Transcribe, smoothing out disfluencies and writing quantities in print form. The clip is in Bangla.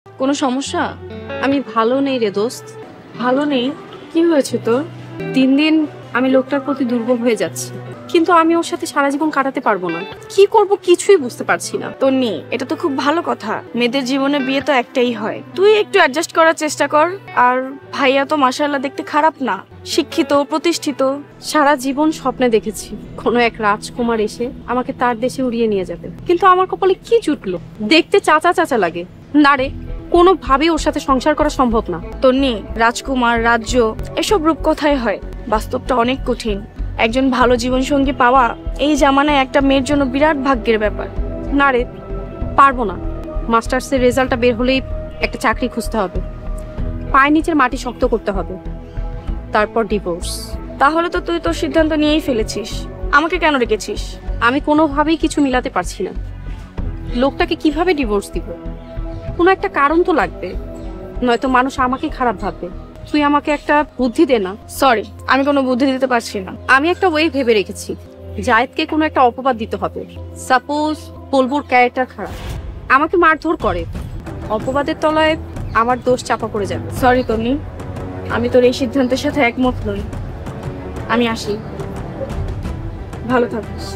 কোনো সমস্যা? আমি ভালো নেই রে দোস্ত। ভালো নেই? কি হয়েছে তোর? দিন দিন আমি লোকটার প্রতি দুর্বল হয়ে যাচ্ছি, কিন্তু আমি ওর সাথে সারা জীবন কাটাতে পারবো না। কি করব কিছুই বুঝতে পারছি না। তন্নি, এটা তো খুব ভালো কথা। মেয়েদের জীবনে বিয়ে তো একটাই হয়, তুই একটু অ্যাডজাস্ট করার চেষ্টা কর। আর ভাইয়া তো মাশাআল্লাহ দেখতে খারাপ না, শিক্ষিত, প্রতিষ্ঠিত। সারা জীবন স্বপ্নে দেখেছি কোনো এক রাজকুমার এসে আমাকে তার দেশে উড়িয়ে নিয়ে যাবে, কিন্তু আমার কপালে কি জুটলো? দেখতে চাচা চাচা লাগে না রে, কোনোভাবেই ওর সাথে সংসার করা সম্ভব না। তন্নি, রাজকুমার, রাজ্য এসব রূপকথায় হয়, বাস্তবটা অনেক কঠিন। একজন ভালো জীবনসঙ্গী পাওয়া এই জামানায় একটা মেয়ের জন্য বিরাট ভাগ্যের ব্যাপার। না রে, পারবো না। মাস্টার্সের রেজাল্টটা বের হলেই একটা চাকরি খুঁজতে হবে, পায়ের নিচের মাটি শক্ত করতে হবে, তারপর ডিভোর্স। তাহলে তো তুই তোর সিদ্ধান্ত নিয়েই ফেলেছিস, আমাকে কেন রেখেছিস? আমি কোনোভাবেই কিছু মিলাতে পারছি না। লোকটাকে কিভাবে ডিভোর্স দিব? কোনো একটা কারণ তো লাগবে, নয়তো মানুষ আমাকে খারাপ ভাববে। তুই আমাকে একটা বুদ্ধি দে না। সরি, আমি কোনো বুদ্ধি দিতে পারছি না। আমি একটা ওয়ে ভেবে রেখেছি, জায়েদকে কোনো একটা অপবাদ দিতে হবে। সাপোজ বলবুর ক্যারেক্টার খারাপ, আমাকে মারধর করে, অপবাদের তলায় আমার দোষ চাপা পড়ে যাবে। সরি তন্নি, আমি তোর এই সিদ্ধান্তের সাথে একমত নই। আমি আসি, ভালো থাকিস।